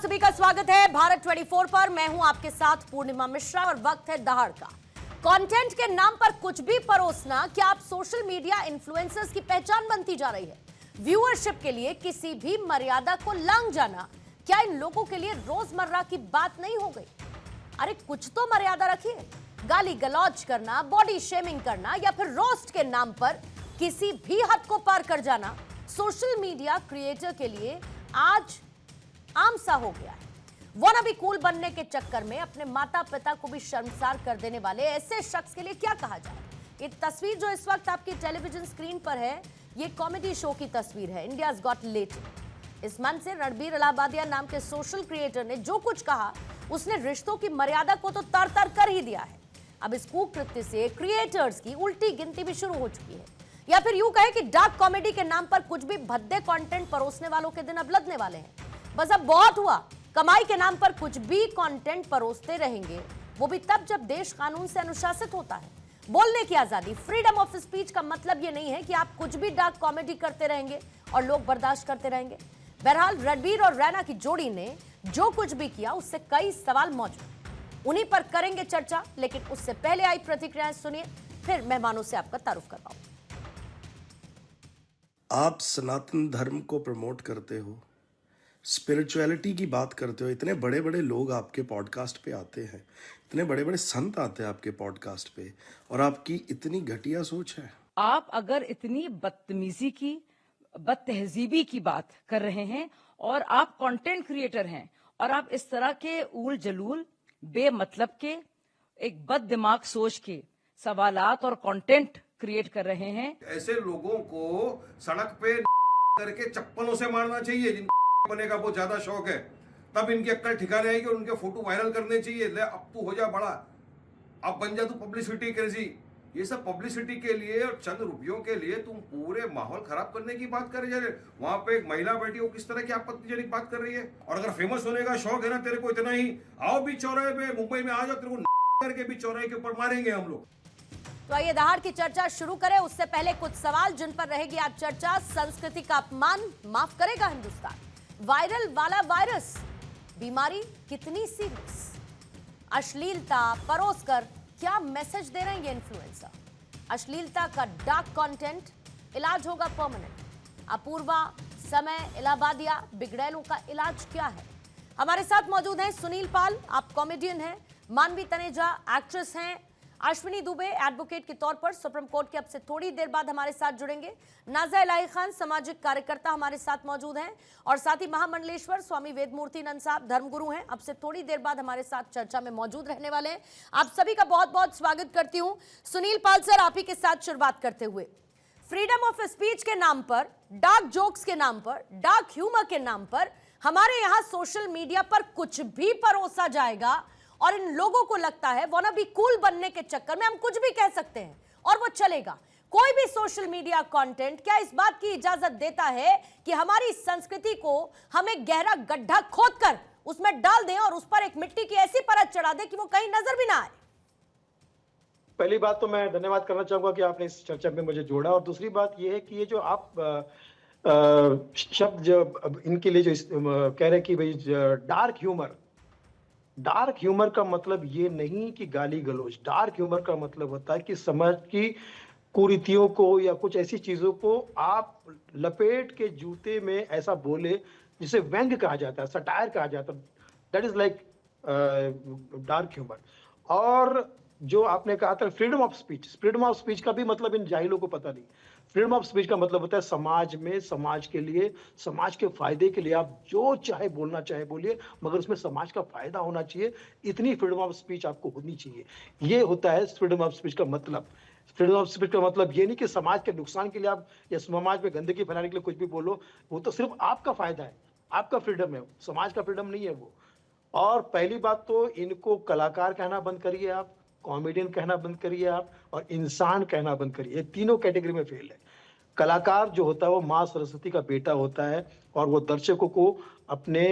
सभी का स्वागत है भारत 24 पर। मैं हूं आपके साथ पूर्णिमा मिश्रा और वक्त है दहाड़ का। कंटेंट के नाम पर कुछ भी परोसना क्या आप सोशल मीडिया इन्फ्लुएंसर्स की पहचान बनती जा रही है? व्यूअरशिप के लिए किसी भी मर्यादा को लांघ जाना क्या इन लोगों के लिए रोजमर्रा की बात नहीं हो गई? अरे कुछ तो मर्यादा रखिए। गाली गलौज करना, बॉडी शेमिंग करना या फिर रोस्ट के नाम पर किसी भी हद को पार कर जाना सोशल मीडिया क्रिएटर के लिए आज आम सा हो गया है। वाना भी कूल बनने के चक्कर में अपने माता पिता को भी शर्मसार कर देने वाले ऐसे शख्स के लिए क्या कहा जाए? ये तस्वीर जो इस वक्त आपकी टेलीविजन स्क्रीन पर है, ये कॉमेडी शो की तस्वीर है, इंडियाज गॉट लेटेड। इस मंच से रणबीर इलाहाबादिया नाम के सोशल क्रिएटर ने जो कुछ कहा, उसने रिश्तों की मर्यादा को तो तार तार कर ही दिया है। अब इस कुकृत्य से क्रिएटर्स की उल्टी गिनती भी शुरू हो चुकी है, या फिर यूं कहे कि डार्क कॉमेडी के नाम पर कुछ भी भद्दे कंटेंट परोसने वालों के दिन अब लदने वाले हैं। बस अब बहुत हुआ। कमाई के नाम पर कुछ भी कंटेंट परोसते रहेंगे, वो भी तब जब देश कानून से अनुशासित होता है। बोलने की आजादी, फ्रीडम ऑफ स्पीच का मतलब ये नहीं है कि आप कुछ भी डार्क कॉमेडी करते रहेंगे और लोग बर्दाश्त करते रहेंगे। बहरहाल रणबीर और रैना की जोड़ी ने जो कुछ भी किया, उससे कई सवाल मौजूद, उन्हीं पर करेंगे चर्चा। लेकिन उससे पहले आई प्रतिक्रियाएं सुनिए, फिर मेहमानों से आपका तारुफ करवाऊं। आप सनातन धर्म को प्रमोट करते हो, स्पिरिचुअलिटी की बात करते हो, इतने बड़े बड़े लोग आपके पॉडकास्ट पे आते हैं, इतने बड़े बड़े संत आते हैं आपके पॉडकास्ट पे, और आपकी इतनी घटिया सोच है। आप अगर इतनी बदतमीजी की, बदतहजीबी की बात कर रहे हैं और आप कंटेंट क्रिएटर हैं और आप इस तरह के ऊल जलूल बेमतलब के एक बद दिमाग सोच के सवालात और कंटेंट क्रिएट कर रहे हैं, ऐसे लोगों को सड़क पे करके चप्पलों से मारना चाहिए। जिनको बने का बहुत ज्यादा शौक है, तब इनकी अक्ल ठिकाने आएगी और उनके फोटो वायरल करने चाहिए। ले अब तू हो जा बड़ा, अब बन जा तू पब्लिसिटी क्रेजी। ये सब पब्लिसिटी के लिए और चंद रुपयों के लिए तुम पूरे माहौल खराब करने की बात कर रहे हैं। वहां पे एक महिला बैठी हो, किस तरह की आपत्तिजनक बात कर रही है। और अगर फेमस होने का शौक है ना तेरे को इतना ही, आओ बीच चौराहे पे मुंबई में आ जाओ, तेरे को करके बीच चौराहे के ऊपर मारेंगे हम लोग। तो आइए दहाड़ की चर्चा शुरू करें। उससे पहले कुछ सवाल जिन पर रहेगी आज चर्चा। संस्कृति का अपमान माफ करेगा हिंदुस्तान? वायरल वाला वायरस, बीमारी कितनी सीरियस? अश्लीलता परोसकर क्या मैसेज दे रहे हैं ये इन्फ्लुएंसर? अश्लीलता का डार्क कंटेंट, इलाज होगा परमानेंट? अपूर्वा, समय, इलाहाबादिया, बिगड़ैलों का इलाज क्या है? हमारे साथ मौजूद हैं सुनील पाल, आप कॉमेडियन हैं। मानवी तनेजा एक्ट्रेस हैं। अश्विनी दुबे एडवोकेट के तौर पर सुप्रीम कोर्ट के अब से थोड़ी देर बाद हमारे साथ जुड़ेंगे। नाज़ा इलाही खान सामाजिक कार्यकर्ता हमारे साथ मौजूद हैं, और साथ ही महामंडलेश्वर स्वामी वेदमूर्ति नंद साहब धर्मगुरु हैं, अब से थोड़ी देर बाद हमारे साथ चर्चा में मौजूद रहने वाले हैं। आप सभी का बहुत बहुत स्वागत करती हूं। सुनील पाल सर, आप ही के साथ शुरुआत करते हुए, फ्रीडम ऑफ स्पीच के नाम पर, डार्क जोक्स के नाम पर, डार्क ह्यूमर के नाम पर हमारे यहां सोशल मीडिया पर कुछ भी परोसा जाएगा और इन लोगों को लगता है वाना बी कूल बनने के चक्कर में हम कुछ भी कह सकते हैं और वो चलेगा। कोई भी सोशल मीडिया कंटेंट क्या इस बात की इजाजत देता है कि हमारी संस्कृति को हम एक गहरा गड्ढा खोदकर उसमें डाल दें और उस पर एक मिट्टी की ऐसी परत चढ़ा दें कि वो कहीं नजर भी ना आए? पहली बात तो मैं धन्यवाद करना चाहूंगा कि आपने इस चर्चा में मुझे जोड़ा, और दूसरी बात यह है कि ये जो आप शब्द जो इनके लिए जो कह रहे हैं कि भाई डार्क ह्यूमर का मतलब ये नहीं कि गाली गलौज। डार्क ह्यूमर का मतलब होता है कि समाज की कुरीतियों को या कुछ ऐसी चीजों को आप लपेट के जूते में ऐसा बोले जिसे व्यंग कहा जाता है, सटायर कहा जाता है। That is like dark humour. और जो आपने कहा था फ्रीडम ऑफ स्पीच का भी मतलब इन जाहिलों को पता नहीं। फ्रीडम ऑफ स्पीच का मतलब होता है समाज में, समाज के लिए, समाज के फायदे के लिए आप जो चाहे बोलना चाहे बोलिए, मगर उसमें समाज का फायदा होना चाहिए। इतनी फ्रीडम ऑफ स्पीच आपको होनी चाहिए। ये होता है फ्रीडम ऑफ स्पीच का मतलब। फ्रीडम ऑफ स्पीच का मतलब ये नहीं कि समाज के नुकसान के लिए आप या समाज में गंदगी फैलाने के लिए कुछ भी बोलो। वो तो सिर्फ आपका फायदा है, आपका फ्रीडम है, समाज का फ्रीडम नहीं है वो। और पहली बात तो इनको कलाकार कहना बंद करिए, आप कॉमेडियन कहना बंद करिए आप, और इंसान कहना बंद करिए। ये तीनों कैटेगरी में फेल है। कलाकार जो होता है वो माँ सरस्वती का बेटा होता है, और वो दर्शकों को अपने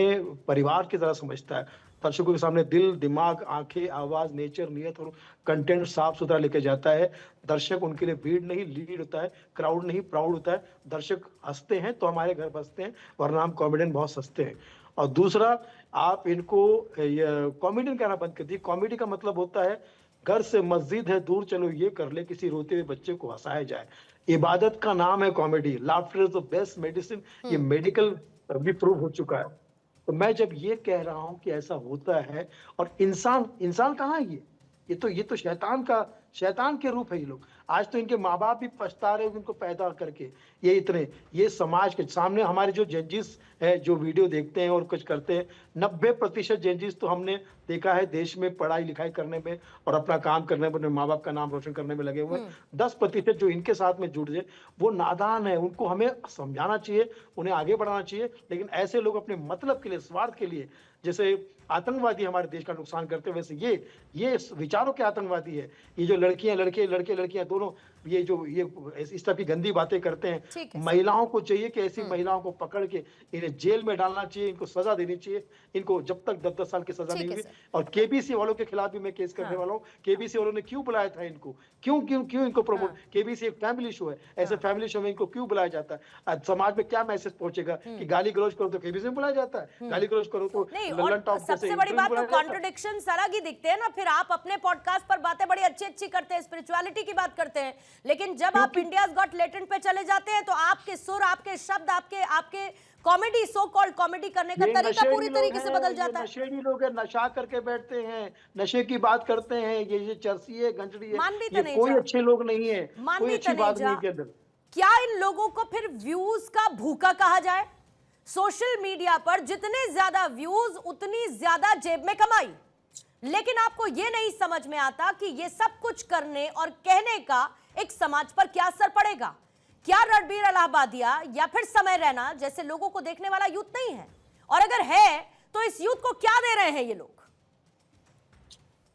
परिवार की तरह समझता है। दर्शकों के सामने दिल, दिमाग, आंखें, आवाज, नेचर, नियत और कंटेंट साफ सुथरा लेके जाता है। दर्शक उनके लिए भीड़ नहीं लीड होता है, क्राउड नहीं प्राउड होता है। दर्शक हंसते हैं तो हमारे घर बसते हैं, वरना हम कॉमेडियन बहुत सस्ते हैं। और दूसरा, आप इनको कॉमेडियन कहना बंद कर दिए। कॉमेडी का मतलब होता है घर से मस्जिद है दूर, चलो ये कर ले, किसी रोते हुए बच्चे को हंसाया जाए। इबादत का नाम है comedy. Laughter is the best medicine, ये मेडिकल भी प्रूव हो चुका है। तो मैं जब ये कह रहा हूं कि ऐसा होता है, और इंसान कहाँ है ये तो शैतान के रूप है ये लोग। आज तो इनके माँ बाप भी पछता रहे इनको पैदा करके। ये समाज के सामने हमारे जो जजेस है, जो वीडियो देखते हैं और कुछ करते हैं, 90% जजेस तो हमने देखा है देश में पढ़ाई लिखाई करने में और अपना काम करने में, अपने माँ बाप का नाम रोशन करने में लगे हुए हैं। 10% जो इनके साथ में जुड़ जाए वो नादान है, उनको हमें समझाना चाहिए, उन्हें आगे बढ़ाना चाहिए। लेकिन ऐसे लोग अपने मतलब के लिए, स्वार्थ के लिए, जैसे आतंकवादी हमारे देश का नुकसान करते हैं, वैसे ये विचारों के आतंकवादी है। ये जो लड़कियां दोनों ये इस तरह की गंदी बातें करते हैं। महिलाओं को चाहिए कि ऐसी महिलाओं को पकड़ के इन्हें जेल में डालना चाहिए, इनको सजा देनी चाहिए, इनको जब तक 10-10 साल की सजा नहीं हुई। और केबीसी वालों के खिलाफ भी मैं केस करने वाला हूँ। केबीसी वालों ने क्यों बुलाया था इनको, क्यों इनको प्रमोट? केबीसी एक फैमिली शो है, ऐसे फैमिली शो में इनको क्यों बुलाया जाता है? आज समाज में क्या मैसेज पहुंचेगा कि गाली गलौज करो तो केबीसी में बुलाया जाता है, गाली गलौज करो तो लल्लन टॉप जैसे। सबसे बड़ी बात तो कॉन्ट्रडिक्शन अलग ही दिखते हैं ना। फिर आप अपने पॉडकास्ट पर बातें बड़ी अच्छी करते हैं, स्पिरिचुअलिटी की बात करते हैं, लेकिन जब आप इंडियाज गॉट टैलेंट पे चले जाते हैं तो आपके सुर, आपके शब्द, आपके कॉमेडी, सो कॉल्ड कॉमेडी करने का तरीका पूरी तरीके से बदल जाता है। नशेड़ी लोग हैं, नशा करके बैठते हैं, नशे की बात करते हैं, ये चरसी है, गंजड़ी है, ये कोई अच्छे लोग नहीं है, कोई अच्छी बात नहीं के अंदर। क्या इन लोगों को फिर व्यूज का भूखा कहा जाए? सोशल मीडिया पर जितने ज्यादा व्यूज उतनी ज्यादा जेब में कमाई, लेकिन आपको यह नहीं समझ में आता कि यह सब कुछ करने और कहने का एक समाज पर क्या असर पड़ेगा। क्या रणबीर इलाहाबादिया या फिर समय रैना जैसे लोगों को देखने वाला यूथ नहीं है? और अगर है तो इस यूथ को क्या दे रहे हैं ये लोग?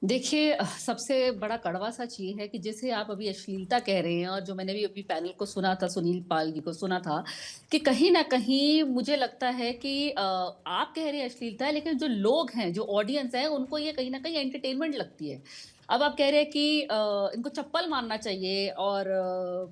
देखिए, सबसे बड़ा कड़वा सच ये है कि जैसे आप अभी अश्लीलता कह रहे हैं, और जो मैंने भी अभी पैनल को सुना था, सुनील पाल जी को सुना था, कि कहीं ना कहीं मुझे लगता है कि आप कह रहे हैं अश्लीलता है, लेकिन जो लोग हैं, जो ऑडियंस है, उनको ये कहीं ना कहीं एंटरटेनमेंट लगती है। अब आप कह रहे हैं कि इनको चप्पल मारना चाहिए, और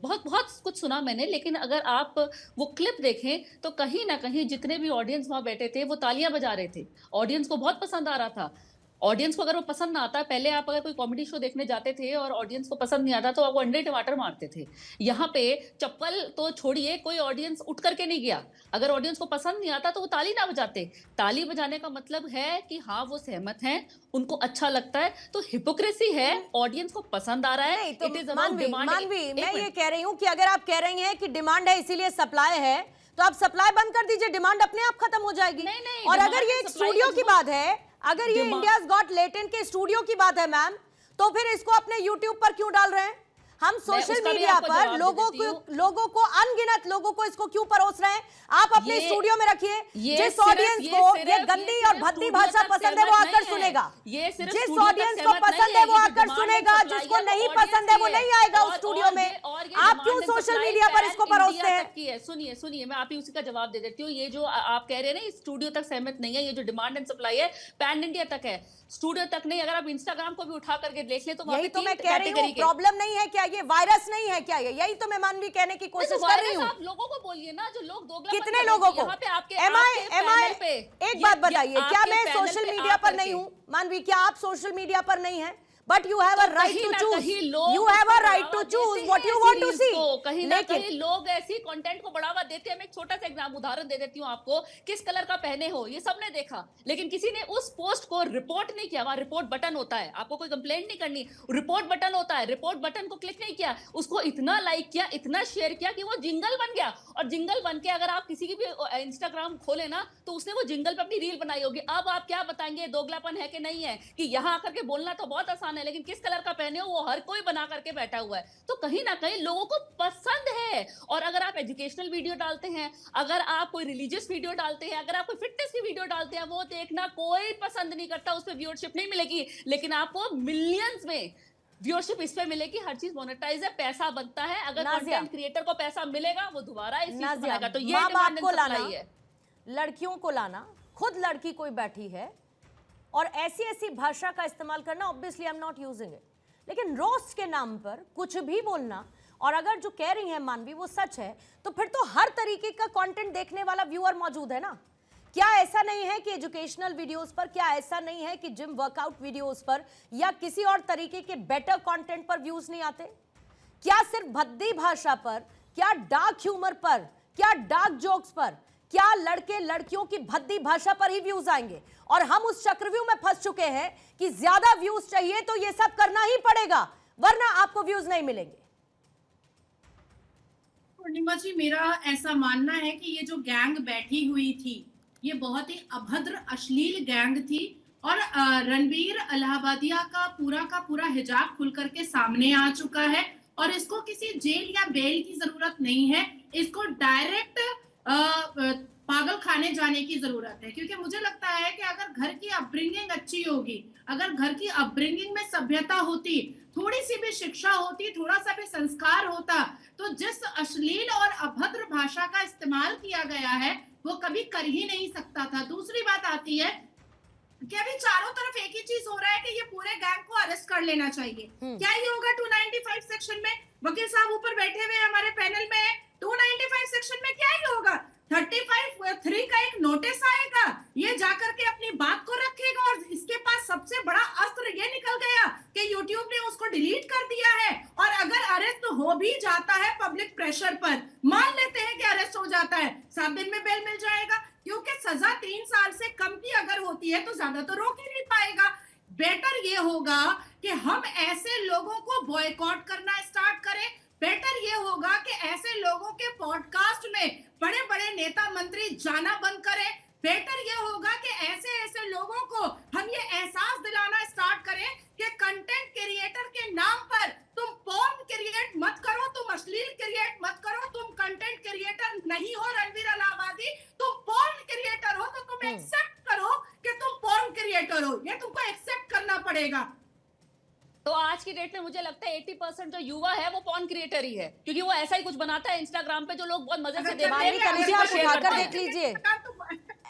बहुत बहुत कुछ सुना मैंने, लेकिन अगर आप वो क्लिप देखें तो कहीं ना कहीं जितने भी ऑडियंस वहां बैठे थे वो तालियां बजा रहे थे। ऑडियंस को बहुत पसंद आ रहा था। ऑडियंस को अगर वो पसंद ना आता, पहले आप अगर कोई कॉमेडी शो देखने जाते थे और ऑडियंस को पसंद नहीं आता तो आप वो अंडे टमाटर मारते थे। यहाँ पे चप्पल तो छोड़िए, कोई ऑडियंस उठ करके नहीं गया। अगर ऑडियंस को पसंद नहीं आता तो वो ताली ना बजाते। ताली बजाने का मतलब है कि हाँ, वो सहमत हैं, उनको अच्छा लगता है। तो हिपोक्रेसी है, ऑडियंस को पसंद आ रहा है। तो मानवी, मैं ये कह रही हूँ कि अगर आप कह रही हैं कि डिमांड है इसीलिए सप्लाई है, तो आप सप्लाई बंद कर दीजिए, डिमांड अपने आप खत्म हो जाएगी। नहीं, और अगर ये एक स्टूडियो की बात है, अगर ये इंडियाज गॉट टैलेंट के स्टूडियो की बात है मैम, तो फिर इसको अपने यूट्यूब पर क्यों डाल रहे हैं? हम सोशल मीडिया पर लोगों को अनगिनत लोगों को इसको क्यों परोस रहे हैं? आप अपने स्टूडियो में रखिए। जिस ऑडियंस को ये गंदी और भद्दी भाषा पसंद है वो आकर सुनेगा, जिस ऑडियंस को पसंद है वो आकर सुनेगा, जिसको नहीं पसंद है वो नहीं आएगा उस स्टूडियो में। आप क्यों सोशल मीडिया पर इसको परोसते हैं? सुनिए, मैं आप ही उसी का जवाब दे देती हूँ। ये जो आप कह रहे हैं ना, इस स्टूडियो तक सहमत नहीं है, ये जो डिमांड एंड सप्लाई है पैन इंडिया तक है, स्टूडियो तक नहीं। अगर आप इंस्टाग्राम को भी उठा करके देख ले तो यही तो मैं कह रही हूँ, प्रॉब्लम नहीं है क्या? ये वायरस नहीं है क्या? यही तो मैं मानवी कहने की कोशिश कर रही हूँ। आप लोगों को बोलिए ना, जो लोग दोगला कितने लोगों को? एक बात बताइए, क्या मैं सोशल मीडिया पर नहीं हूँ? मानवी, क्या आप सोशल मीडिया पर नहीं है? But you have a right to choose. You have a right to choose what you want to see. कहीं ना कहीं लोग ऐसी कंटेंट को बढ़ावा देते हैं। मैं एक छोटा सा उदाहरण दे देती हूँ आपको। किस कलर का पहने हो ये सबने देखा, लेकिन किसी ने उस पोस्ट को रिपोर्ट नहीं किया। वहां रिपोर्ट बटन होता है, आपको कोई कंप्लेंट नहीं करनी, रिपोर्ट बटन होता है। रिपोर्ट बटन को क्लिक नहीं किया, उसको इतना लाइक किया, इतना शेयर किया कि वो जिंगल बन गया। और जिंगल बन के अगर आप किसी की भी इंस्टाग्राम खोले ना तो उसने वो जिंगल पे अपनी रील बनाई होगी। अब आप क्या बताएंगे, दोगलापन है कि नहीं है? कि यहाँ आकर के बोलना तो बहुत आसान है, लेकिन किस कलर का पहने हो वो हर कोई बना करके बैठा हुआ है। तो कहीं ना कहीं लोगों को पसंद है। और अगर आप एजुकेशनल वीडियो डालते हैं, अगर आप कोई रिलीजियस वीडियो डालते हैं, अगर आप कोई फिटनेस की वीडियो डालते हैं, वो देखना कोई पसंद नहीं करता, उस पर व्यूअरशिप नहीं मिलेगी। लेकिन आपको मिलियंस में व्यूअरशिप इस पे मिलेगी। हर चीज मोनेटाइज है, पैसा बनता है। अगर कंटेंट क्रिएटर को पैसा मिलेगा वो दोबारा इस चीज को बनाएगा। तो ये डिमांड एंड सप्लाई है। लड़कियों को लाना, खुद लड़की कोई बैठी है और ऐसी भाषा का इस्तेमाल करना, obviously I am not using it, लेकिन रोस्ट के नाम पर कुछ भी बोलना, और अगर जो कह रही है मानवी वो सच है, तो फिर तो हर तरीके का कंटेंट देखने वाला व्यूअर मौजूद है ना। क्या ऐसा नहीं है कि एजुकेशनल वीडियोस पर, क्या ऐसा नहीं है कि जिम वर्कआउट वीडियोस पर या किसी और तरीके के बेटर कंटेंट पर व्यूज नहीं आते? क्या सिर्फ भद्दी भाषा पर, क्या डार्क ह्यूमर पर, क्या डार्क जोक्स पर, क्या लड़के लड़कियों की भद्दी भाषा पर ही व्यूज आएंगे? और हम उस चक्रव्यूह में फंस चुके हैं कि ज्यादा व्यूज चाहिए तो ये सब करना ही पड़ेगा, वरना आपको व्यूज नहीं मिलेंगे। पूर्णिमा जी, मेरा ऐसा मानना है कि ये जो गैंग बैठी हुई थी, ये बहुत ही अभद्र अश्लील गैंग थी और रणवीर इलाहाबादिया का पूरा हिजाब खुल करके सामने आ चुका है और इसको किसी जेल या बेल की जरूरत नहीं है। इसको डायरेक्ट पागल खाने जाने की जरूरत है, क्योंकि मुझे लगता है कि अगर घर की अपब्रिंगिंग अच्छी होगी, अगर घर की अपब्रिंगिंग में सभ्यता होती, थोड़ी सी भी शिक्षा होती, थोड़ा सा भी संस्कार होता, तो जिस अश्लील और अभद्र भाषा का इस्तेमाल किया गया है वो कभी कर ही नहीं सकता था। दूसरी बात आती है कि अभी चारों तरफ एक ही चीज हो रहा है कि ये पूरे गैंग को अरेस्ट कर लेना चाहिए। क्या ये होगा 295 सेक्शन में? वकील साहब ऊपर बैठे हुए हमारे पैनल में, 295 सेक्शन में क्या ही होगा? 35(3) का एक नोटिस आएगा, ये जाकर के अपनी बात को रखेगा और इसके पास सबसे बड़ा अस्त्र ये निकल गया कि यूट्यूब ने उसको डिलीट कर दिया है। और अगर अरेस्ट हो भी जाता है पब्लिक प्रेशर पर, मान लेते हैं कि अरेस्ट हो जाता है, 7 दिन में बेल मिल जाएगा, क्योंकि सजा 3 साल से कम की अगर होती है तो ज्यादा तो रोक ही नहीं पाएगा। बेटर ये होगा कि हम ऐसे लोगों को बॉयकॉट करना स्टार्ट करें। बेटर ये होगा कि ऐसे लोगों के पॉडकास्ट में बड़े बड़े नेता मंत्री जाना बंद करें। बेटर ये होगा कि ऐसे लोगों को हम ये एहसास दिलाना स्टार्ट करें कि कंटेंट क्रिएटर के नाम पर तुम पोर्न क्रिएट मत करो, तुम अश्लील क्रिएट मत करो, तुम कंटेंट क्रिएटर नहीं हो रणवीर इलाहाबादी, तुम पोर्न क्रिएटर हो, तो तुम एक्सेप्ट करो कि तुम पोर्न क्रिएटर हो, ये तुमको एक्सेप्ट करना पड़ेगा। तो आज की डेट में मुझे लगता है 80% जो युवा है वो पॉर्न क्रिएटर ही है, क्योंकि वो ऐसा ही कुछ बनाता है इंस्टाग्राम पे जो लोग बहुत मजे से देखते हैं, आप उठाकर देख लीजिए,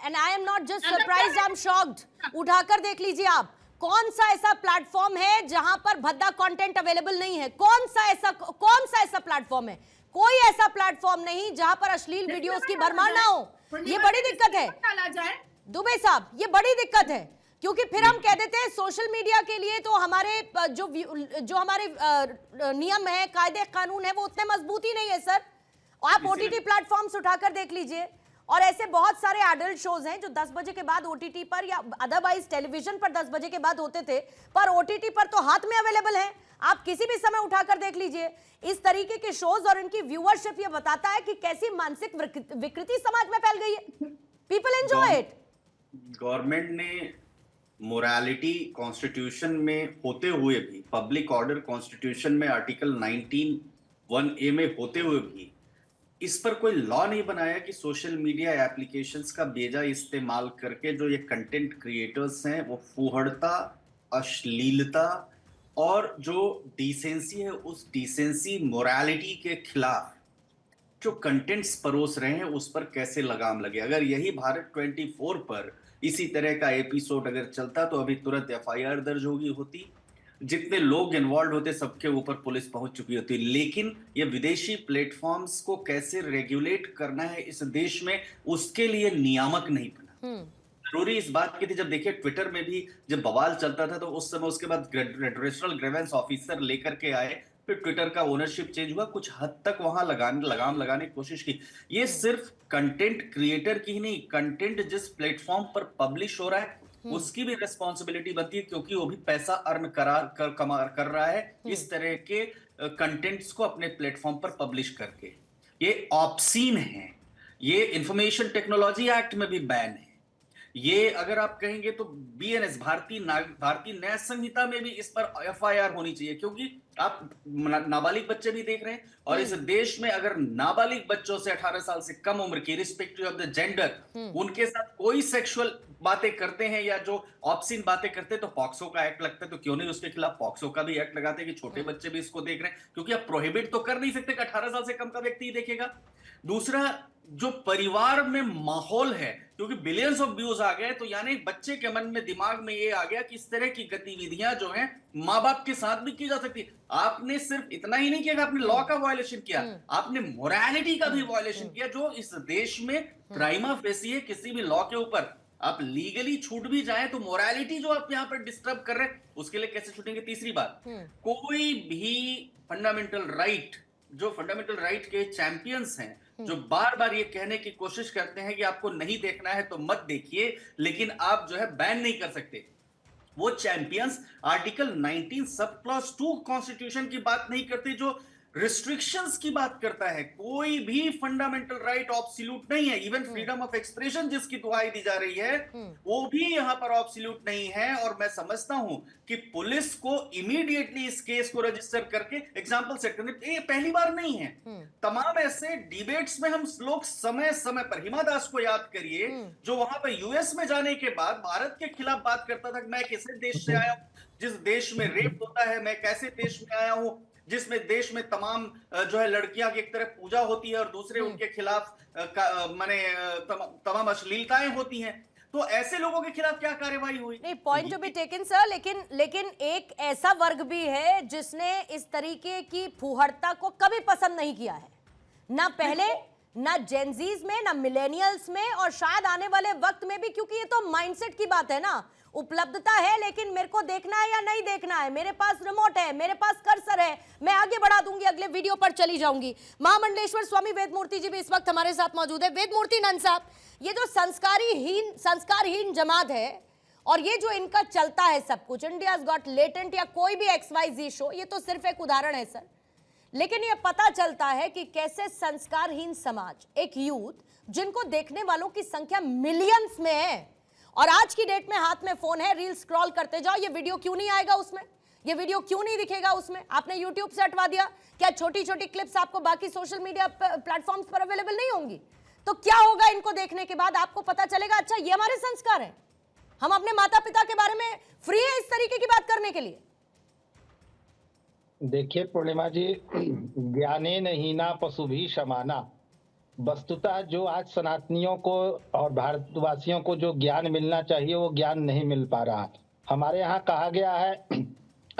and I am not just surprised, I am shocked. उठाकर देख लीजिए आप, कौन सा ऐसा प्लेटफॉर्म है जहां पर भद्दा कंटेंट अवेलेबल नहीं है? कौन सा ऐसा प्लेटफॉर्म है? कोई ऐसा प्लेटफॉर्म नहीं जहां पर अश्लील वीडियोस की भरमार ना हो। ये बड़ी दिक्कत है दुबे साहब, ये बड़ी दिक्कत है, क्योंकि फिर हम कह देते हैं सोशल मीडिया के लिए तो हमारे जो हमारे नियम है, कायदे कानून है, वो उतने मजबूत ही नहीं है सर। आप ओटीटी प्लेटफॉर्म्स उठाकर देख लीजिए, और ऐसे बहुत सारे एडल्ट शोज हैं जो 10 बजे के बाद ओटीटी पर या अदरवाइज टेलीविजन पर 10 बजे के बाद होते थे, पर ओटीटी पर तो हाथ में अवेलेबल है, आप किसी भी समय उठाकर देख लीजिए। इस तरीके के शोज और इनकी व्यूअरशिप ये बताता है कि कैसी मानसिक विकृति समाज में फैल गई है। People enjoy it. गवर्नमेंट ने मोरालिटी कॉन्स्टिट्यूशन में होते हुए भी, पब्लिक ऑर्डर कॉन्स्टिट्यूशन में आर्टिकल 19(1)(a) में होते हुए भी इस पर कोई लॉ नहीं बनाया कि सोशल मीडिया एप्लीकेशंस का बेजा इस्तेमाल करके जो ये कंटेंट क्रिएटर्स हैं वो फूहड़ता, अश्लीलता और जो डिसेंसी है उस डिसेंसी मोरालिटी के खिलाफ जो कंटेंट्स परोस रहे हैं उस पर कैसे लगाम लगे। अगर यही भारत 24 पर इसी तरह का एपिसोड अगर चलता तो अभी तुरंत FIR दर्ज होती, जितने लोग इन्वॉल्व होते सबके ऊपर पुलिस पहुंच चुकी होती। लेकिन ये विदेशी प्लेटफॉर्म्स को कैसे रेगुलेट करना है इस देश में, उसके लिए नियामक नहीं बना। जरूरी इस बात की थी, जब देखिए ट्विटर में भी जब बवाल चलता था तो उस समय उसके बाद रेजिस्ट्रेशनल ग्रीवेंस ऑफिसर लेकर के आए, फिर ट्विटर का ओनरशिप चेंज हुआ, कुछ हद तक वहां लगाम लगाने की कोशिश की। ये सिर्फ कंटेंट क्रिएटर की ही नहीं, कंटेंट जिस प्लेटफॉर्म पर पब्लिश हो रहा है उसकी भी रिस्पॉन्सिबिलिटी बनती है, क्योंकि वो भी पैसा अर्न कर रहा है इस तरह के कंटेंट्स को अपने प्लेटफॉर्म पर पब्लिश करके। ये ऑब्सीन है, ये इंफॉर्मेशन टेक्नोलॉजी एक्ट में भी बैन है। ये अगर आप कहेंगे तो BNS भारतीय न्याय संहिता में भी इस पर FIR होनी चाहिए, क्योंकि आप नाबालिग बच्चे भी देख रहे हैं और इस देश में अगर नाबालिग बच्चों से 18 साल से कम उम्र की रिस्पेक्टिव ऑफ द जेंडर उनके साथ कोई सेक्सुअल बातें करते हैं या जो ऑब्सीन बातें करते हैं तो पॉक्सो का एक्ट लगता है। तो क्यों नहीं उसके खिलाफ पॉक्सो का भी एक्ट लगाते हैं कि छोटे बच्चे भी इसको देख रहे हैं, क्योंकि आप प्रोहिबिट तो कर नहीं सकते कि 18 साल से कम का व्यक्ति ही देखेगा। दूसरा, जो परिवार में माहौल है, क्योंकि बिलियंस ऑफ व्यूज आ गए, तो यानी बच्चे के मन में, दिमाग में ये आ गया कि इस तरह की गतिविधियां जो हैं माँ बाप के साथ भी की जा सकती है। आपने सिर्फ इतना ही नहीं किया कि आपने लॉ का वायलेशन किया, आपने मोरालिटी का भी वायलेशन किया, जो इस देश में प्राइमा फेसी है। किसी भी लॉ के ऊपर आप लीगली छूट भी जाए तो मोरालिटी जो आप यहाँ पर डिस्टर्ब कर रहे हैं, उसके लिए कैसे छूटेंगे? तीसरी बात, कोई भी फंडामेंटल राइट, जो फंडामेंटल राइट के चैंपियंस हैं, जो बार बार ये कहने की कोशिश करते हैं कि आपको नहीं देखना है तो मत देखिए, लेकिन आप जो है बैन नहीं कर सकते, वो champions article 19 sub clause 2 constitution की बात नहीं करते, जो रिस्ट्रिक्शंस की बात करता है। कोई भी फंडामेंटल राइट ऑब्सोल्यूट नहीं है। इवन फ्रीडम ऑफ एक्सप्रेशन जिसकी दुहाई दी जा रही है, वो भी यहां पर ऑब्सोल्यूट नहीं है। और मैं समझता हूं कि पुलिस को इमीडिएटली इस केस को रजिस्टर करके एग्जाम्पल सेट करने, ये पहली बार नहीं है। तमाम ऐसे डिबेट्स में हम लोग समय समय पर, हिमा दास को याद करिए, जो वहां पर यूएस में जाने के बाद भारत के खिलाफ बात करता था कि मैं किसी देश से आया हूं जिस देश में रेप होता है, मैं कैसे देश में आया हूं जिसमें देश में तमाम जो है लड़कियां की एक तरफ पूजा होती है और दूसरे उनके खिलाफ माने तमाम अश्लीलताएं होती हैं। तो ऐसे लोगों के खिलाफ क्या कार्रवाई हुई? नहीं, point to be taken sir, लेकिन एक ऐसा वर्ग भी है जिसने इस तरीके की फूहड़ता को कभी पसंद नहीं किया है, ना पहले, ना जेनजीज में, ना मिलेनियल्स में, और शायद आने वाले वक्त में भी, क्योंकि ये तो माइंडसेट की बात है ना। उपलब्धता है, लेकिन मेरे को देखना है या नहीं देखना है, मेरे पास रिमोट है, मेरे पास कर्सर है, मैं आगे बढ़ा दूंगी, अगले वीडियो पर चली जाऊंगी। महामंडलेश्वर स्वामी वेदमूर्ति जी भी इस वक्त हमारे साथ मौजूद है। वेदमूर्ति नंद साहब, ये जो संस्कारहीन जमात है और ये जो इनका चलता है सब कुछ, इंडिया गॉट लेटेंट या कोई भी XYZ शो, ये तो सिर्फ एक उदाहरण है सर, लेकिन ये पता चलता है कि कैसे संस्कारहीन समाज, एक यूथ जिनको देखने वालों की संख्या मिलियंस में है, और आज की डेट में हाथ में फोन है, रील स्क्रॉल करते जाओ, ये वीडियो क्यों नहीं आएगा उसमें, ये वीडियो क्यों नहीं दिखेगा उसमें? आपने यूट्यूब से हटवा दिया, क्या छोटी छोटी क्लिप्स आपको बाकी सोशल मीडिया प्लेटफॉर्म्स पर अवेलेबल नहीं होंगी? तो क्या होगा इनको देखने के बाद? आपको पता चलेगा अच्छा ये हमारे संस्कार हैं, हम अपने माता पिता के बारे में फ्री है इस तरीके की बात करने के लिए। देखिए पूर्णिमा जी, ज्ञाने हीना पशु भी समाना, वस्तुतः जो आज सनातनियों को और भारतवासियों को जो ज्ञान मिलना चाहिए वो ज्ञान नहीं मिल पा रहा। हमारे यहाँ कहा गया है,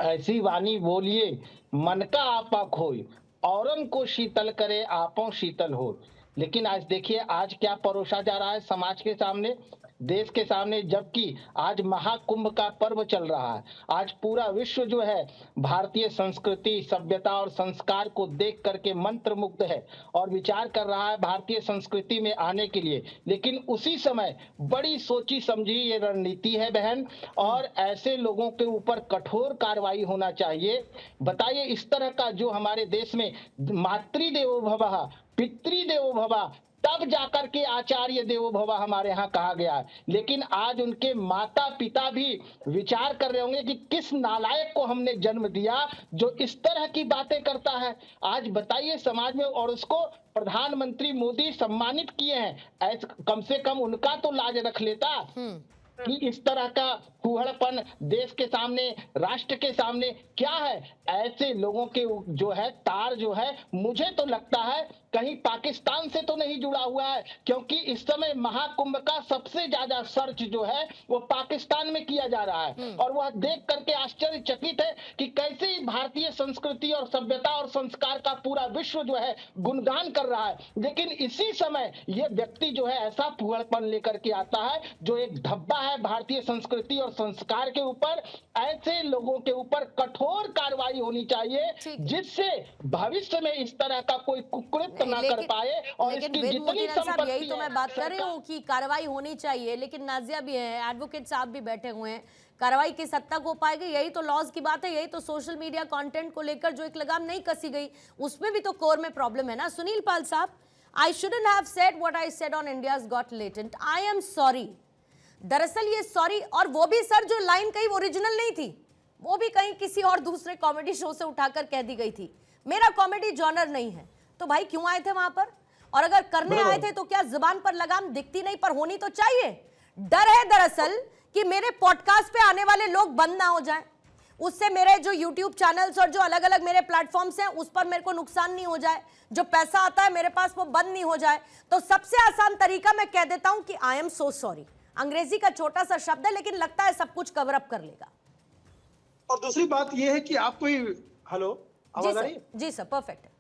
ऐसी वाणी बोलिए मन का आपा खोई, औरन को शीतल करे आपों शीतल हो। लेकिन आज देखिए, आज क्या परोसा जा रहा है समाज के सामने, देश के सामने, जबकि आज महाकुंभ का पर्व चल रहा है। आज पूरा विश्व जो है भारतीय संस्कृति, सभ्यता और संस्कार को देख करके मंत्रमुग्ध है और विचार कर रहा है भारतीय संस्कृति में आने के लिए। लेकिन उसी समय बड़ी सोची समझी ये रणनीति है बहन, और ऐसे लोगों के ऊपर कठोर कार्रवाई होना चाहिए। बताइए, इस तरह का जो हमारे देश में मातृदेवो भवः, पितृदेवो भवः, तब जाकर के आचार्य देवो भव हमारे यहाँ कहा गया है। लेकिन आज उनके माता पिता भी विचार कर रहे होंगे कि किस नालायक को हमने जन्म दिया जो इस तरह की बातें करता है। आज बताइए समाज में, और उसको प्रधानमंत्री मोदी सम्मानित किए हैं, कम से कम उनका तो लाज रख लेता कि इस तरह का फूहड़पन देश के सामने, राष्ट्र के सामने क्या है। ऐसे लोगों के जो है तार जो है, मुझे तो लगता है कहीं पाकिस्तान से तो नहीं जुड़ा हुआ है, क्योंकि इस समय महाकुंभ का सबसे ज्यादा सर्च जो है वो पाकिस्तान में किया जा रहा है। और वह देख करके आश्चर्यचकित है कि कैसे भारतीय संस्कृति और सभ्यता और संस्कार का पूरा विश्व जो है गुणगान कर रहा है। लेकिन इसी समय ये व्यक्ति जो है ऐसा फूहड़पन लेकर के आता है जो एक धब्बा है भारतीय संस्कृति और संस्कार के ऊपर। ऐसे लोगों के ऊपर कठोर कार्रवाई होनी चाहिए, जिससे भविष्य में इस तरह का कोई कुकृत्य ना कर पाए। और इसकी जितनी संपत्ति, यही तो मैं बात कर रही हूँ कि कार्रवाई होनी चाहिए, लेकिन नाजिया भी है, एडवोकेट साहब भी बैठे हुए हैं, कार्रवाई किस हद तक हो पाएगी? यही तो लॉज की बात है, यही तो सोशल मीडिया कंटेंट को लेकर जो एक लगाम नहीं कसी गई, उसमें भी तो कोर में प्रॉब्लम है ना। सुनील पाल साहब, I shouldn't have said what I said on India's got latent, I am sorry. दरअसल ये सॉरी, और वो भी सर जो लाइन कही वो ओरिजिनल नहीं थी, वो भी कहीं किसी और दूसरे कॉमेडी शो से उठाकर कह दी गई थी। मेरा कॉमेडी जॉनर नहीं है, तो भाई क्यों आए थे वहां पर? और अगर करने आए थे तो क्या जुबान पर लगाम दिखती नहीं, पर होनी तो चाहिए। डर है दरअसल कि मेरे पॉडकास्ट पे आने वाले लोग बंद ना हो जाएं, उससे मेरे जो YouTube चैनल्स और जो अलग अलग मेरे प्लेटफॉर्म्स हैं उस पर मेरे को नुकसान नहीं हो जाए, जो पैसा आता है मेरे पास वो बंद नहीं हो जाए। तो सबसे आसान तरीका मैं कह देता हूं कि आई एम सो सॉरी। अंग्रेजी का छोटा सा शब्द है लेकिन लगता है सब कुछ कवर अप कर लेगा। और दूसरी बात यह है कि आप कोई, हेलो आवाज आ रही है? जी सर, परफेक्ट है।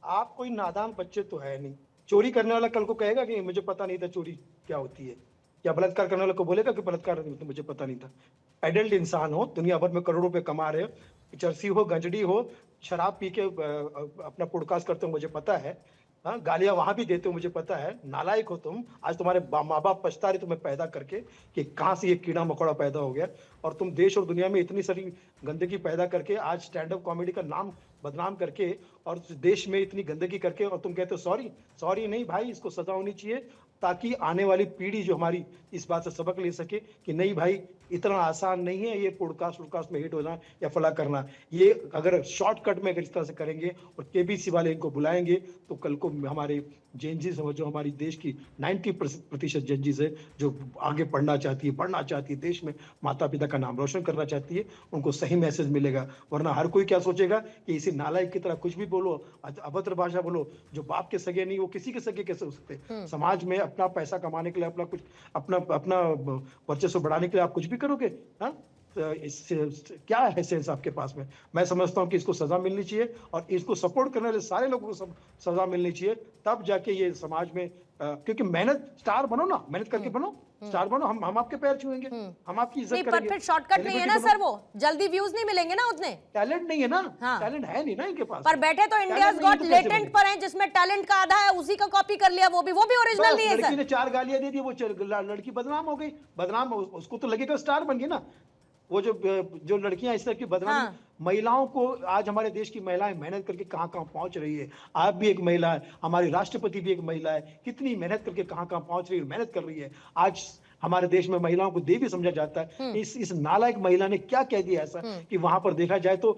आप कोई नादान बच्चे तो है नहीं। चोरी करने वाला कल को कहेगा कि मुझे पता नहीं था चोरी क्या होती है, या बलात्कार करने वाला को बोलेगा कि बलात्कार तो मुझे पता नहीं था। एडल्ट इंसान हो, दुनिया भर में करोड़ों रुपए कमा रहे हो, चरसी हो, गंजड़ी हो, शराब पी के अपना पॉडकास्ट करते हो मुझे पता है, हाँ गालियां वहां भी देते हो मुझे पता है, नालायक हो तुम। आज तुम्हारे माँ बाप पछता रहे तुम्हें पैदा करके कि कहाँ से ये कीड़ा मकोड़ा पैदा हो गया, और तुम देश और दुनिया में इतनी सारी गंदगी पैदा करके आज स्टैंड अप कॉमेडी का नाम बदनाम करके और देश में इतनी गंदगी करके, और तुम कहते हो सॉरी। सॉरी नहीं भाई, इसको सजा होनी चाहिए ताकि आने वाली पीढ़ी जो हमारी इस बात से सबक ले सके कि नहीं भाई इतना आसान नहीं है ये पॉडकास्ट में हिट हो जाना या फला करना। ये अगर शॉर्टकट में अगर इस तरह से करेंगे और केबीसी वाले इनको बुलाएंगे तो कल को हमारे जेनजीज जो हमारी देश की 90% जेनजीज है जो आगे पढ़ना चाहती है, बढ़ना चाहती है, देश में माता पिता का नाम रोशन करना चाहती है, उनको सही मैसेज मिलेगा। वरना हर कोई क्या सोचेगा कि इसी नालायक की तरह कुछ भी बोलो, अभद्र भाषा बोलो, जो बाप के सगे नहीं वो किसी के सगे कैसे हो सकते। समाज में अपना पैसा कमाने के लिए, अपना वर्चस्व बढ़ाने के लिए आप कुछ भी करोगे। हाँ, इससे क्या है सेंस आपके पास में? मैं समझता हूं कि इसको सजा मिलनी चाहिए और इसको सपोर्ट करने वाले सारे लोगों को सजा मिलनी चाहिए, तब जाके ये समाज में क्योंकि मेहनत, स्टार बनो ना, मेहनत करके बनो, स्टार बनो, हम आपके पैर छुएंगे, हम आपकी इज्जत करेंगे। पर फिर शॉर्टकट नहीं है ना सर, वो जल्दी व्यूज नहीं मिलेंगे ना उतने। टैलेंट नहीं है ना, हाँ। टैलेंट है नहीं ना इनके पास। पर बैठे तो इंडियाज गॉट लेटेंट पर हैं जिसमें टैलेंट का आधा है, उसी का कॉपी कर लिया, वो भी ओरिजिनल नहीं है सर। लड़की ने 4 गालियां दे दी, वो लड़की बदनाम हो गई। बदनाम उसको तो लगेगा स्टार बन गई ना। वो जो लड़कियां इस तरह की बदनामी, महिलाओं को आज हमारे देश की महिलाएं मेहनत करके कहां पहुंच रही है। आप भी एक महिला है, हमारी राष्ट्रपति भी एक महिला है, कितनी मेहनत करके कहां पहुंच रही है, मेहनत कर रही है। आज हमारे देश में महिलाओं को देवी समझा जाता है। इस नालायक महिला ने क्या कह दिया ऐसा कि वहां पर देखा जाए तो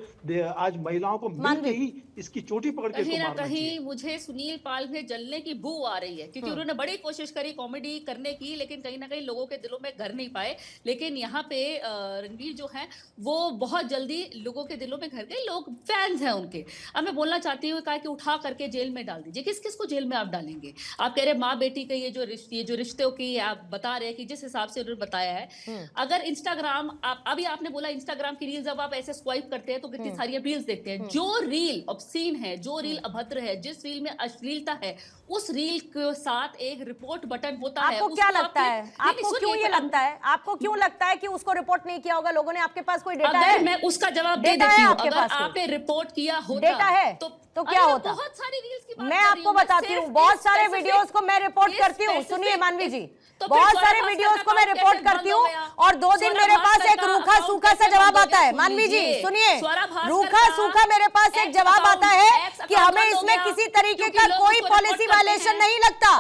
आज महिलाओं को मिलते ही इसकी चोटी पकड़ के कहीं ना कहीं मुझे सुनील पाल में जलने की बू आ रही है, क्योंकि उन्होंने बड़ी कोशिश करी कॉमेडी करने की, लेकिन कहीं ना कहीं लोगों के दिलों में घर नहीं पाए। लेकिन यहाँ पे रणवीर जो है वो बहुत जल्दी लोगों के दिलों में घर गए, लोग फैंस हैं उनके। अब मैं बोलना चाहती हूँ कि उठा करके जेल में डाल दीजिए। किस किस को जेल में आप डालेंगे? आप कह रहे माँ बेटी के ये जो रिश्तों की आप बता रहे हैं कि जिस हिसाब से उन्होंने बताया है, अगर इंस्टाग्राम अभी आपने बोला इंस्टाग्राम की रील्स जब आप ऐसे स्वाइप करते हैं तो कितनी सारी रील्स देखते हैं। जो रील ऑब्सीन है, जो रील अभद्र है, जिस रील में अश्लीलता है, उस रील के साथ एक रिपोर्ट बटन होता है। आपको क्या लगता है, आपको क्यों ये लगता है, आपको क्यों लगता है कि उसको रिपोर्ट नहीं किया होगा लोगों ने? आपके पास कोई डेटा है? मैं उसका जवाब दे देती हूँ। अगर आपने रिपोर्ट किया होता, डेटा है तो क्या होता? बहुत सारी रील्स की बात मैं आपको बताती हूँ, बहुत सारे वीडियोस को मैं रिपोर्ट करती हूँ। सुनिए मानवी जी, बहुत सारे वीडियोस को मैं रिपोर्ट करती हूँ और 2 दिन मेरे पास एक रूखा सूखा सा जवाब आता है। मानवी जी सुनिए, रूखा सूखा मेरे पास एक जवाब आता है कि हमें इसमें किसी तरीके का कोई पॉलिसी वायलेशन नहीं लगता,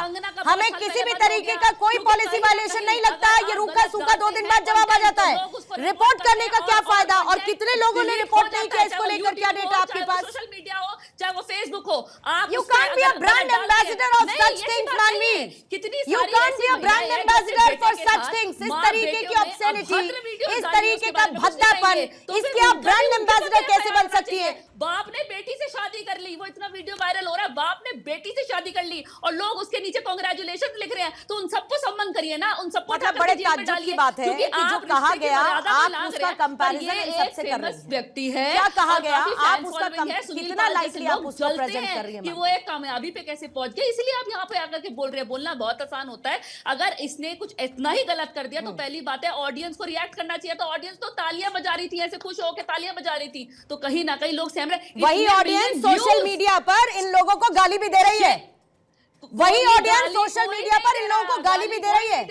हमें किसी भी तरीके का कोई पॉलिसी वायलेशन नहीं लगता। ये रूखा सूखा 2 दिन बाद जवाब आ जाता है। रिपोर्ट करने का क्या फायदा? और कितने लोगों ने रिपोर्ट नहीं किया, इसको लेकर क्या डेटा आपके पास? सोशल मीडिया हो चाहे वो फेसबुक हो, आप You can't be a brand ambassador of such things, Manvi. You can't be a brand ambassador for such things. इस तरीके की ऑब्सेनिटी, इस तरीके का भद्दापन, इसके आप ब्रांड एम्बेसडर कैसे बन सकती है? बाप ने बेटी से शादी कर ली, वो इतना वीडियो वायरल हो रहा है, बाप ने बेटी से शादी कर ली और लोग उसके नीचे कांग्रेचुलेशन लिख रहे हैं, तो उन सबको सम्मान करिए ना, उन सबको मतलब बड़े ताज्जुब की बात है कि जो कहा गया आप उसका कंपैरिजन इन सबसे कर रहे हैं। व्यक्ति है, क्या कहा गया? आप उसका कितना लाइकली आप उसको प्रेजेंट कर रही हैं कि वो एक कामयाबी पे कैसे पहुंच गया, इसलिए आप यहाँ पे आकर के बोल रहे हैं। बोलना बहुत आसान होता है, अगर इसने कुछ इतना ही गलत कर दिया तो पहली बात है ऑडियंस को रिएक्ट करना चाहिए। तो ऑडियंस तो तालियां बजा रही थी, ऐसे खुश होकर तालियां बजा रही थी, तो कहीं ना कहीं लोग सहम रहे। वही ऑडियंस सोशल मीडिया पर इन लोगों को गाली भी दे रही है, वही ऑडियंस सोशल मीडिया पर इन लोगों को गाली भी दे रही है।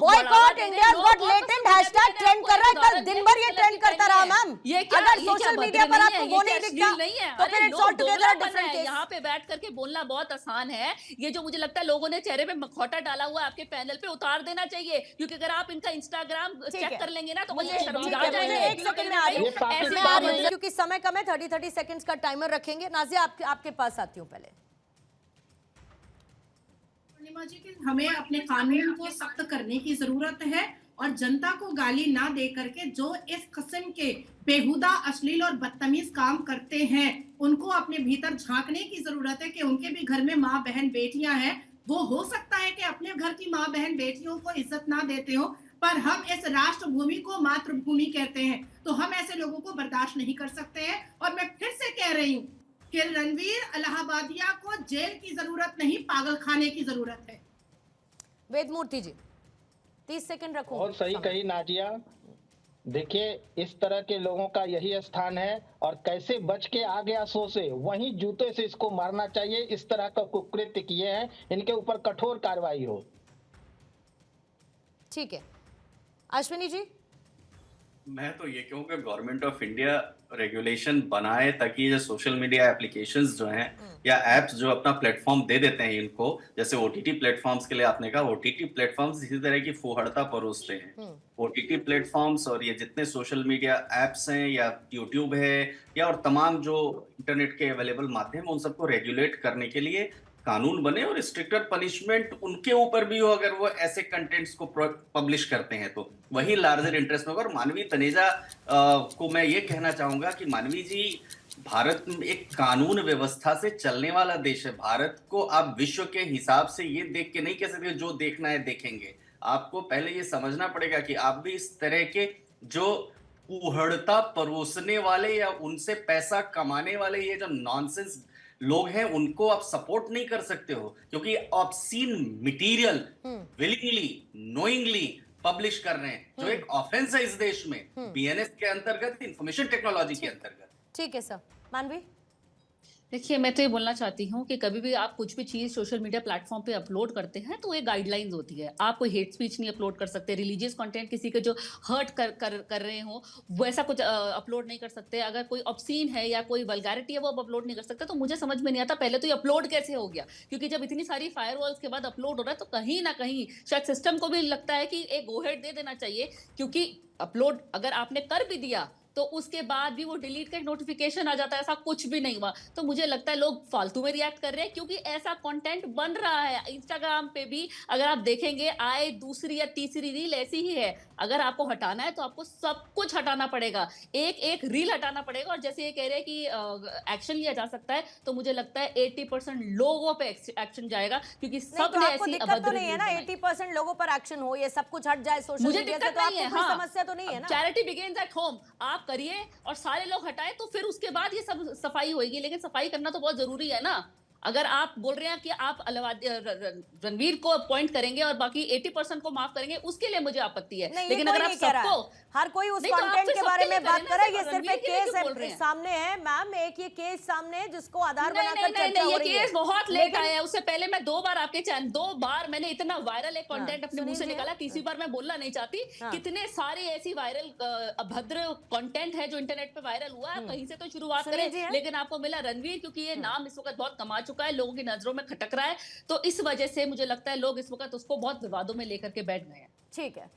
Boycott India got latent hashtag trend कर रहा है, कल दिन भर ये ट्रेंड करता रहा मैम। अगर सोशल मीडिया पर आपको वो नहीं दिखता तो फिर it's all together different case. यहाँ पे बैठ करके बोलना बहुत आसान है, ये जो मुझे लगता है लोगों ने चेहरे पे मखौटा डाला हुआ आपके पैनल पे उतार देना चाहिए, क्योंकि अगर आप इनका इंस्टाग्राम चेक कर लेंगे ना तो मुझे शर्मिंदा हो जाएंगे। एक सेकंड में आ रही हूं क्योंकि समय कम है, 30 सेकंड्स का टाइमर रखेंगे। नाज़िया आपके पास आती हूँ पहले। पूर्णिमा जी, हमें अपने कानून को सख्त करने की जरूरत है और जनता को गाली ना दे करके जो इस किस्म के बेहुदा, अश्लील और बदतमीज काम करते हैं, उनको अपने भीतर झांकने की जरूरत है कि उनके भी घर में माँ बहन बेटियां हैं। वो हो सकता है कि अपने घर की माँ बहन बेटियों को इज्जत ना देते हो, पर हम इस राष्ट्र भूमि को मातृभूमि कहते हैं, तो हम ऐसे लोगों को बर्दाश्त नहीं कर सकते हैं। और मैं फिर से कह रही हूँ कि रणवीर इलाहाबादिया को जेल की जरूरत नहीं, पागल खाने की जरूरत है। वेदमूर्ति जी 30 सेकंड रखो। बहुत सही कही नाजिया। देखिए, इस तरह के लोगों का यही स्थान है, और कैसे बच के आ गया सो से, वहीं जूते से इसको मारना चाहिए। इस तरह का कुकृत्य किए हैं, इनके ऊपर कठोर कार्रवाई हो। ठीक है, अश्विनी जी। मैं तो ये कहूँगा गवर्नमेंट ऑफ इंडिया रेगुलेशन बनाए ताकि जो सोशल मीडिया एप्लीकेशंस जो हैं या एप्स जो अपना प्लेटफॉर्म दे देते हैं इनको, जैसे ओटीटी प्लेटफॉर्म्स के लिए आपने कहा, ओटीटी प्लेटफॉर्म्स इसी तरह की फुहड़ता परोसते हैं। ओटीटी प्लेटफॉर्म्स और ये जितने सोशल मीडिया एप्स हैं या यूट्यूब है या और तमाम जो इंटरनेट के अवेलेबल माध्यम है, उन सबको रेगुलेट करने के लिए कानून बने और स्ट्रिक्टर पनिशमेंट उनके ऊपर भी हो अगर वो ऐसे कंटेंट्स को पब्लिश करते हैं, तो वही लार्जर इंटरेस्ट में होगा। और मानवी तनेजा को मैं ये कहना चाहूंगा कि मानवी जी, भारत एक कानून व्यवस्था से चलने वाला देश है। भारत को आप विश्व के हिसाब से ये देख के नहीं कह सकते जो देखना है देखेंगे। आपको पहले ये समझना पड़ेगा कि आप भी इस तरह के जो कुहड़ता परोसने वाले या उनसे पैसा कमाने वाले ये जो नॉनसेंस लोग हैं उनको आप सपोर्ट नहीं कर सकते हो, क्योंकि obscene material willingly knowingly publish कर रहे हैं, जो एक ऑफेंस है इस देश में बीएनएस के अंतर्गत, इंफॉर्मेशन टेक्नोलॉजी के अंतर्गत। ठीक है सर। मानवी। देखिए, मैं तो ये बोलना चाहती हूँ कि कभी भी आप कुछ भी चीज सोशल मीडिया प्लेटफॉर्म पे अपलोड करते हैं तो एक गाइडलाइंस होती है। आप कोई हेट स्पीच नहीं अपलोड कर सकते, रिलीजियस कंटेंट किसी के जो हर्ट कर रहे हो वैसा कुछ अपलोड नहीं कर सकते। अगर कोई ऑब्सीन है या कोई वल्गैरिटी है वो आप अपलोड नहीं कर सकते। तो मुझे समझ में नहीं आता पहले तो ये अपलोड कैसे हो गया, क्योंकि जब इतनी सारी फायरवॉल्स के बाद अपलोड हो रहा है तो कहीं ना कहीं शायद सिस्टम को भी लगता है कि एक गो हेड दे देना चाहिए, क्योंकि अपलोड अगर आपने कर भी दिया तो उसके बाद भी वो डिलीट का एक नोटिफिकेशन आ जाता है, ऐसा कुछ भी नहीं हुआ। तो मुझे लगता है लोग फालतू में रिएक्ट कर रहे हैं, क्योंकि ऐसा कंटेंट बन रहा है। इंस्टाग्राम पे भी अगर आप देखेंगे आए दूसरी या तीसरी रील ऐसी ही है। अगर आपको हटाना है तो आपको सब कुछ हटाना पड़ेगा, एक एक रील हटाना पड़ेगा। और जैसे ये कह रहे हैं कि एक्शन लिया जा सकता है, तो मुझे लगता है 80% लोगों पे एक्शन जाएगा, क्योंकि सब तो ने आपको ऐसी दिक्कत तो नहीं है ना 80% लोगों पर एक्शन हो, ये सब कुछ हट जाए सोशल मीडिया से, तो आपको कोई समस्या तो नहीं है ना। चैरिटी बिगिंस एट होम, आप करिए और सारे लोग हटाए तो फिर उसके बाद ये सब सफाई होगी। लेकिन सफाई करना तो बहुत जरूरी है ना। अगर आप बोल रहे हैं कि आप रणवीर को अपॉइंट करेंगे और बाकी 80% को माफ करेंगे, उसके लिए मुझे आपत्ति है। लेकिन अगर आप सबको, हर कोई उस कंटेंट के बारे में बात कर रहा है, ये सिर्फ एक केस सामने है मैम, एक ये केस सामने है जिसको आधार बनाकर चर्चा हो रही है। ये केस बहुत लेट आया है। उससे पहले मैं 2 बार आपके चैनल, 2 बार मैंने इतना वायरल एक कंटेंट अपने मुंह से निकाला, तीसरी बार मैं बोलना नहीं चाहती। कितने सारे ऐसी वायरल अभद्र कंटेंट है जो इंटरनेट पे वायरल हुआ है, कहीं से तो शुरुआत करें। लेकिन आपको मिला रणवीर, क्योंकि ये नाम इस वक्त बहुत कमा चुका है, लोगों की नजरों में खटक रहा है, तो इस वजह से मुझे लगता है लोग इस वक्त उसको बहुत विवादों में लेकर के बैठ गए हैं। ठीक है।